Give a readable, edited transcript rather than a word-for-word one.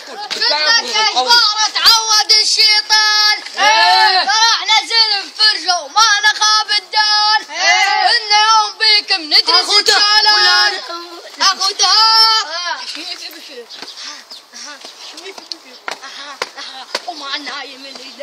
قلت لك اجبار تعود الشيطان. راح نزل بفرجه وما نخاب الدار. ان يوم بيكم ندرس الشالان. اخوتها ومع النايم الليل